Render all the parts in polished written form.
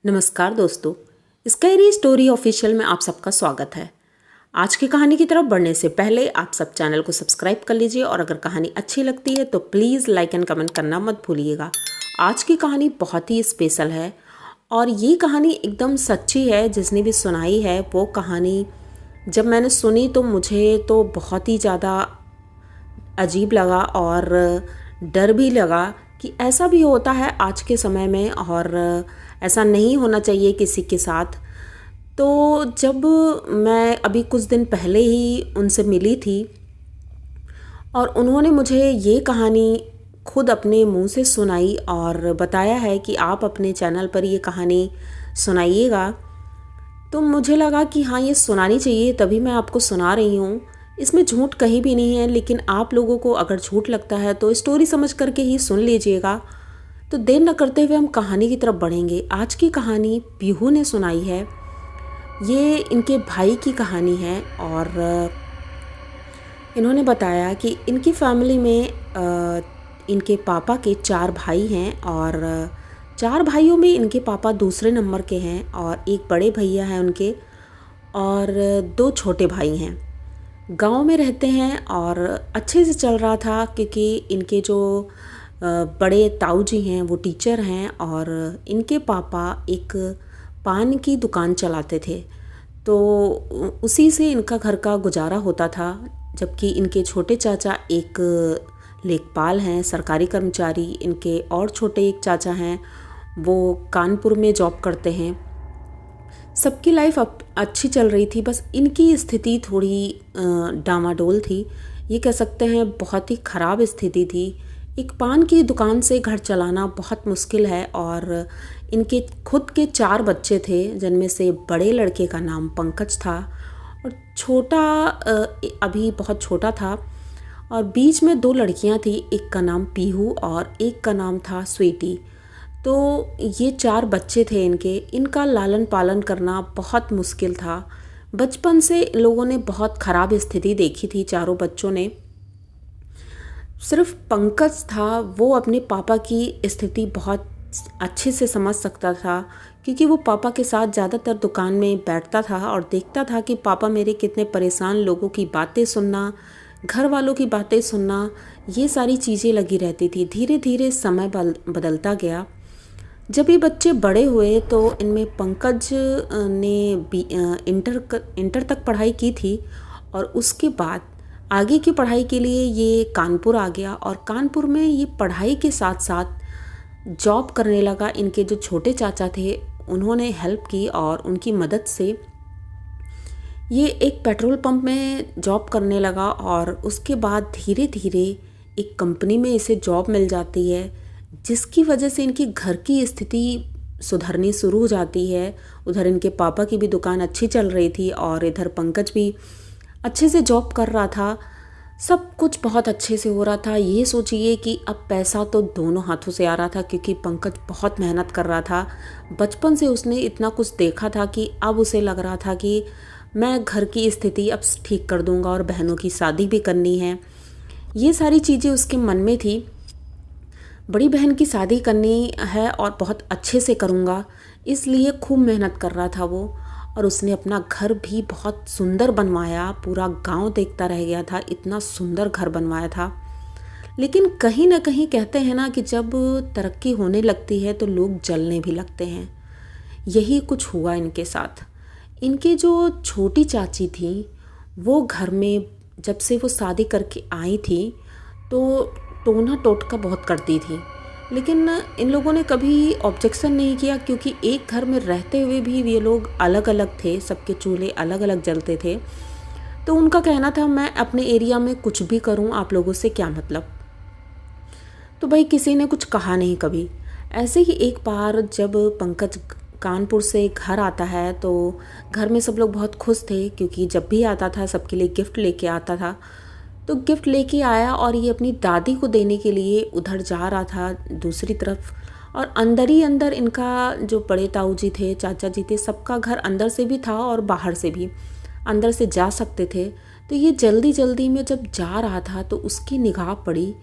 नमस्कार दोस्तों, sky story official में आप सबका स्वागत है। आज की कहानी की तरफ बढ़ने से पहले आप सब चैनल को सब्सक्राइब कर लीजिए और अगर कहानी अच्छी लगती है तो प्लीज़ लाइक एंड कमेंट करना मत भूलिएगा। आज की कहानी बहुत ही स्पेशल है और ये कहानी एकदम सच्ची है। जिसने भी सुनाई है वो कहानी जब मैंने सुनी तो मुझे तो बहुत ही ज़्यादा अजीब लगा और डर भी लगा कि ऐसा भी होता है आज के समय में और ऐसा नहीं होना चाहिए किसी के साथ। तो जब मैं अभी कुछ दिन पहले ही उनसे मिली थी और उन्होंने मुझे ये कहानी खुद अपने मुंह से सुनाई और बताया है कि आप अपने चैनल पर ये कहानी सुनाइएगा, तो मुझे लगा कि हाँ, ये सुनानी चाहिए, तभी मैं आपको सुना रही हूँ। इसमें झूठ कहीं भी नहीं है, लेकिन आप लोगों को अगर झूठ लगता है तो स्टोरी समझ करके ही सुन लीजिएगा। तो देर न करते हुए हम कहानी की तरफ बढ़ेंगे। आज की कहानी पीहू ने सुनाई है। ये इनके भाई की कहानी है और इन्होंने बताया कि इनकी फैमिली में इनके पापा के 4 भाई हैं और 4 भाइयों में इनके पापा दूसरे नंबर के हैं और एक बड़े भैया हैं उनके और 2 छोटे भाई हैं। गांव में रहते हैं और अच्छे से चल रहा था क्योंकि इनके जो बड़े ताऊ जी हैं वो टीचर हैं और इनके पापा एक पान की दुकान चलाते थे, तो उसी से इनका घर का गुजारा होता था। जबकि इनके छोटे चाचा एक लेखपाल हैं, सरकारी कर्मचारी। इनके और छोटे एक चाचा हैं, वो कानपुर में जॉब करते हैं। सबकी लाइफ अच्छी चल रही थी, बस इनकी स्थिति थोड़ी डामाडोल थी। ये कह सकते हैं बहुत ही ख़राब स्थिति थी। एक पान की दुकान से घर चलाना बहुत मुश्किल है और इनके खुद के 4 बच्चे थे, जिनमें से बड़े लड़के का नाम पंकज था और छोटा अभी बहुत छोटा था और बीच में 2 लड़कियां थी, एक का नाम पीहू और एक का नाम था स्वीटी। तो ये 4 बच्चे थे इनका लालन पालन करना बहुत मुश्किल था। बचपन से लोगों ने बहुत ख़राब स्थिति देखी थी चारों बच्चों ने। सिर्फ पंकज था, वो अपने पापा की स्थिति बहुत अच्छे से समझ सकता था क्योंकि वो पापा के साथ ज़्यादातर दुकान में बैठता था और देखता था कि पापा मेरे कितने परेशान, लोगों की बातें सुनना, घर वालों की बातें सुनना, ये सारी चीज़ें लगी रहती थी। धीरे धीरे समय बदलता गया। जब ये बच्चे बड़े हुए तो इनमें पंकज ने इंटर तक पढ़ाई की थी और उसके बाद आगे की पढ़ाई के लिए ये कानपुर आ गया और कानपुर में ये पढ़ाई के साथ साथ जॉब करने लगा। इनके जो छोटे चाचा थे उन्होंने हेल्प की और उनकी मदद से ये एक पेट्रोल पंप में जॉब करने लगा और उसके बाद धीरे धीरे एक कंपनी में इसे जॉब मिल जाती है, जिसकी वजह से इनकी घर की स्थिति सुधरनी शुरू हो जाती है। उधर इनके पापा की भी दुकान अच्छी चल रही थी और इधर पंकज भी अच्छे से जॉब कर रहा था। सब कुछ बहुत अच्छे से हो रहा था। ये सोचिए कि अब पैसा तो दोनों हाथों से आ रहा था क्योंकि पंकज बहुत मेहनत कर रहा था। बचपन से उसने इतना कुछ देखा था कि अब उसे लग रहा था कि मैं घर की स्थिति अब ठीक कर दूंगा और बहनों की शादी भी करनी है। ये सारी चीज़ें उसके मन में थी। बड़ी बहन की शादी करनी है और बहुत अच्छे से करूँगा, इसलिए खूब मेहनत कर रहा था वो। और उसने अपना घर भी बहुत सुंदर बनवाया, पूरा गांव देखता रह गया था, इतना सुंदर घर बनवाया था। लेकिन कहीं ना कहीं कहते हैं ना कि जब तरक्की होने लगती है तो लोग जलने भी लगते हैं। यही कुछ हुआ इनके साथ। इनके जो छोटी चाची थी वो घर में जब से वो शादी करके आई थी तो टोना टोटका बहुत करती थी, लेकिन इन लोगों ने कभी ऑब्जेक्शन नहीं किया क्योंकि एक घर में रहते हुए भी ये लोग अलग अलग थे, सबके चूल्हे अलग अलग जलते थे। तो उनका कहना था मैं अपने एरिया में कुछ भी करूं, आप लोगों से क्या मतलब। तो भाई किसी ने कुछ कहा नहीं कभी। ऐसे ही एक बार जब पंकज कानपुर से घर आता है तो घर में सब लोग बहुत खुश थे क्योंकि जब भी आता था सबके लिए गिफ्ट लेके आता था। तो गिफ्ट लेके आया और ये अपनी दादी को देने के लिए उधर जा रहा था दूसरी तरफ। और अंदर ही अंदर इनका जो बड़े ताऊ जी थे, चाचा जी थे, सबका घर अंदर से भी था और बाहर से भी, अंदर से जा सकते थे। तो ये जल्दी जल्दी में जब जा रहा था तो उसकी निगाह पड़ी,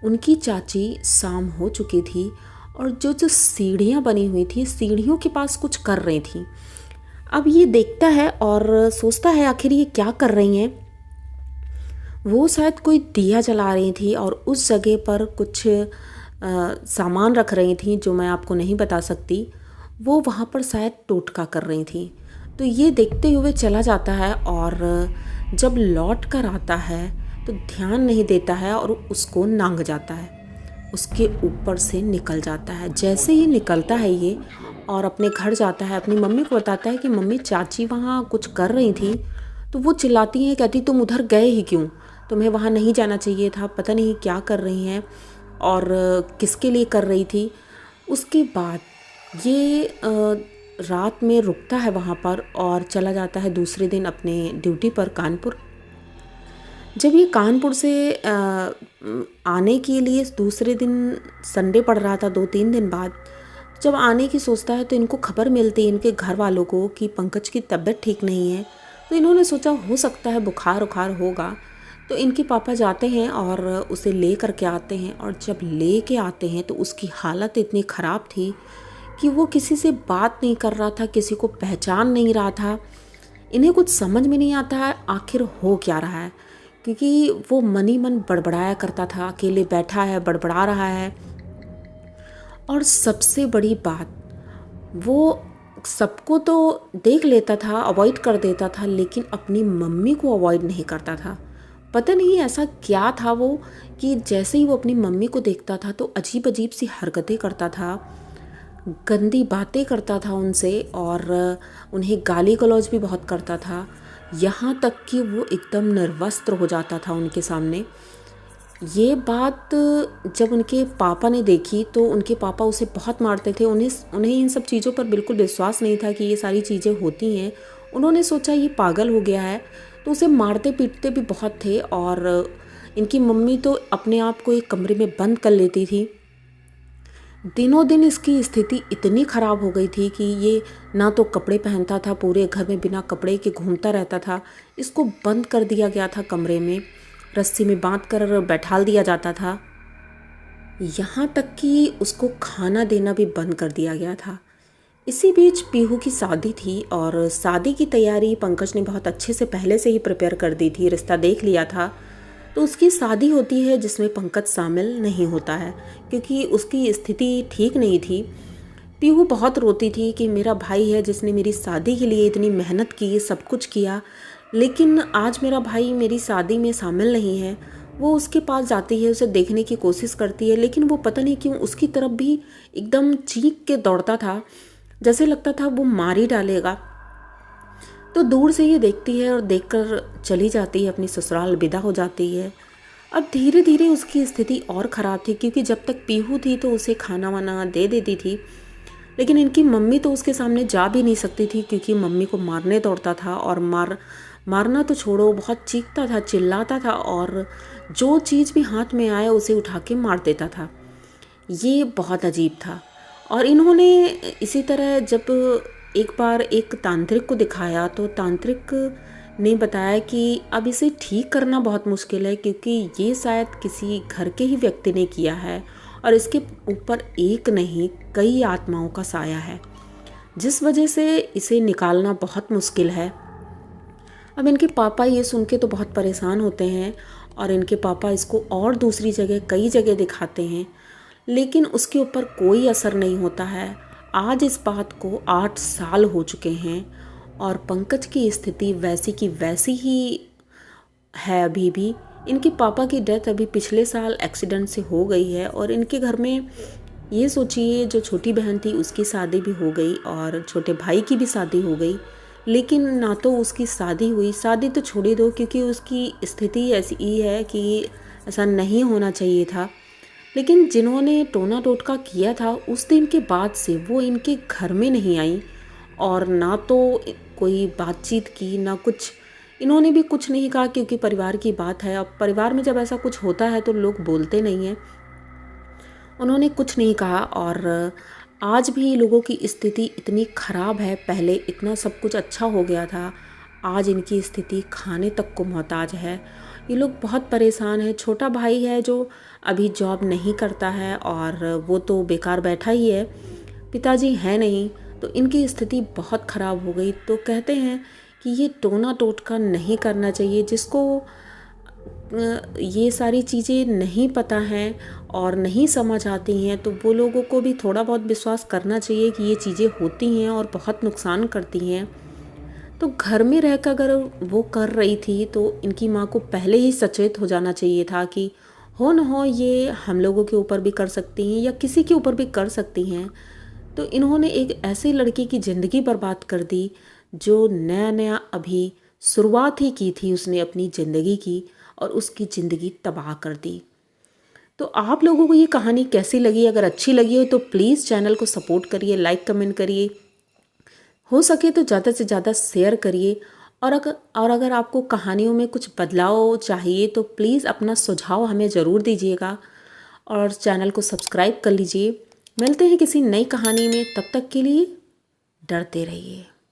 उनकी चाची शाम हो चुकी थी और जो जो सीढ़ियाँ बनी हुई थी, सीढ़ियों के पास कुछ कर रही थी। अब ये देखता है और सोचता है आखिर ये क्या कर रही हैं। वो शायद कोई दिया जला रही थी और उस जगह पर कुछ सामान रख रही थी जो मैं आपको नहीं बता सकती। वो वहाँ पर शायद टोटका कर रही थी। तो ये देखते हुए चला जाता है और जब लौट कर आता है तो ध्यान नहीं देता है और उसको नांग जाता है, उसके ऊपर से निकल जाता है। जैसे ही निकलता है ये और अपने घर जाता है, अपनी मम्मी को बताता है कि मम्मी चाची वहाँ कुछ कर रही थी। तो वो चिल्लाती हैं, कहती तुम उधर गए ही क्यों, तुम्हें वहाँ नहीं जाना चाहिए था, पता नहीं क्या कर रही हैं और किसके लिए कर रही थी। उसके बाद ये रात में रुकता है वहाँ पर और चला जाता है दूसरे दिन अपने ड्यूटी पर कानपुर। जब ये कानपुर से आने के लिए दूसरे दिन संडे पड़ रहा था, 2-3 दिन बाद जब आने की सोचता है तो इनको खबर मिलती है इनके घर वालों को कि पंकज की तबीयत ठीक नहीं है। तो इन्होंने सोचा हो सकता है बुखार उखार होगा। तो इनके पापा जाते हैं और उसे ले करके आते हैं और जब ले के आते हैं तो उसकी हालत इतनी ख़राब थी कि वो किसी से बात नहीं कर रहा था, किसी को पहचान नहीं रहा था। इन्हें कुछ समझ में नहीं आता है आखिर हो क्या रहा है, क्योंकि वो मन ही मन बड़बड़ाया करता था, अकेले बैठा है बड़बड़ा रहा है। और सबसे बड़ी बात, वो सबको तो देख लेता था, अवॉइड कर देता था, लेकिन अपनी मम्मी को अवॉइड नहीं करता था। पता नहीं ऐसा क्या था वो कि जैसे ही वो अपनी मम्मी को देखता था तो अजीब अजीब सी हरकतें करता था, गंदी बातें करता था उनसे और उन्हें गाली गलौज भी बहुत करता था। यहाँ तक कि वो एकदम निर्वस्त्र हो जाता था उनके सामने। ये बात जब उनके पापा ने देखी तो उनके पापा उसे बहुत मारते थे। उन्हें इन सब चीज़ों पर बिल्कुल विश्वास नहीं था कि ये सारी चीज़ें होती हैं। उन्होंने सोचा ये पागल हो गया है, तो उसे मारते पीटते भी बहुत थे। और इनकी मम्मी तो अपने आप को एक कमरे में बंद कर लेती थी। दिनों दिन इसकी स्थिति इतनी ख़राब हो गई थी कि ये ना तो कपड़े पहनता था, पूरे घर में बिना कपड़े के घूमता रहता था। इसको बंद कर दिया गया था कमरे में, रस्सी में बांध कर बैठाल दिया जाता था। यहाँ तक कि उसको खाना देना भी बंद कर दिया गया था। इसी बीच पीहू की शादी थी और शादी की तैयारी पंकज ने बहुत अच्छे से पहले से ही प्रिपेयर कर दी थी, रिश्ता देख लिया था। तो उसकी शादी होती है जिसमें पंकज शामिल नहीं होता है क्योंकि उसकी स्थिति ठीक नहीं थी। पीहू बहुत रोती थी कि मेरा भाई है जिसने मेरी शादी के लिए इतनी मेहनत की, सब कुछ किया, लेकिन आज मेरा भाई मेरी शादी में शामिल नहीं है। वो उसके पास जाती है, उसे देखने की कोशिश करती है, लेकिन वो पता नहीं क्यों उसकी तरफ भी एकदम चीख के दौड़ता था, जैसे लगता था वो मार ही डालेगा। तो दूर से ये देखती है और देखकर चली जाती है, अपनी ससुराल विदा हो जाती है। अब धीरे धीरे उसकी स्थिति और ख़राब थी क्योंकि जब तक पीहू थी तो उसे खाना वाना दे देती थी, लेकिन इनकी मम्मी तो उसके सामने जा भी नहीं सकती थी क्योंकि मम्मी को मारने दौड़ता था। और मारना तो छोड़ो, बहुत चीखता था, चिल्लाता था और जो चीज़ भी हाथ में आया उसे उठा के मार देता था। ये बहुत अजीब था। और इन्होंने इसी तरह जब एक बार एक तांत्रिक को दिखाया तो तांत्रिक ने बताया कि अब इसे ठीक करना बहुत मुश्किल है क्योंकि ये शायद किसी घर के ही व्यक्ति ने किया है और इसके ऊपर एक नहीं कई आत्माओं का साया है, जिस वजह से इसे निकालना बहुत मुश्किल है। अब इनके पापा ये सुन के तो बहुत परेशान होते हैं और इनके पापा इसको और दूसरी जगह कई जगह दिखाते हैं, लेकिन उसके ऊपर कोई असर नहीं होता है। आज इस बात को 8 साल हो चुके हैं और पंकज की स्थिति वैसी की वैसी ही है अभी भी। इनके पापा की डेथ अभी पिछले साल एक्सीडेंट से हो गई है और इनके घर में ये सोचिए जो छोटी बहन थी उसकी शादी भी हो गई और छोटे भाई की भी शादी हो गई, लेकिन ना तो उसकी शादी हुई। शादी तो छोड़ ही दो क्योंकि उसकी स्थिति ऐसी ही है कि ऐसा नहीं होना चाहिए था। लेकिन जिन्होंने टोना टोटका किया था उस दिन के बाद से वो इनके घर में नहीं आई और ना तो कोई बातचीत की ना कुछ। इन्होंने भी कुछ नहीं कहा क्योंकि परिवार की बात है। अब परिवार में जब ऐसा कुछ होता है तो लोग बोलते नहीं हैं। उन्होंने कुछ नहीं कहा और आज भी लोगों की स्थिति इतनी ख़राब है। पहले इतना सब कुछ अच्छा हो गया था, आज इनकी स्थिति खाने तक को मोहताज है। ये लोग बहुत परेशान हैं। छोटा भाई है जो अभी जॉब नहीं करता है और वो तो बेकार बैठा ही है, पिताजी हैं नहीं, तो इनकी स्थिति बहुत ख़राब हो गई। तो कहते हैं कि ये टोना टोटका नहीं करना चाहिए। जिसको ये सारी चीज़ें नहीं पता हैं और नहीं समझ आती हैं, तो वो लोगों को भी थोड़ा बहुत विश्वास करना चाहिए कि ये चीज़ें होती हैं और बहुत नुकसान करती हैं। तो घर में रहकर अगर वो कर रही थी तो इनकी माँ को पहले ही सचेत हो जाना चाहिए था कि हो न हो ये हम लोगों के ऊपर भी कर सकती हैं या किसी के ऊपर भी कर सकती हैं। तो इन्होंने एक ऐसे लड़के की ज़िंदगी बर्बाद कर दी जो नया नया अभी शुरुआत ही की थी उसने अपनी ज़िंदगी की, और उसकी ज़िंदगी तबाह कर दी। तो आप लोगों को ये कहानी कैसी लगी? अगर अच्छी लगी हो तो प्लीज़ चैनल को सपोर्ट करिए, लाइक कमेंट करिए, हो सके तो ज़्यादा से ज़्यादा शेयर करिए। और अगर आपको कहानियों में कुछ बदलाव चाहिए तो प्लीज़ अपना सुझाव हमें ज़रूर दीजिएगा और चैनल को सब्सक्राइब कर लीजिए। मिलते हैं किसी नई कहानी में, तब तक के लिए डरते रहिए।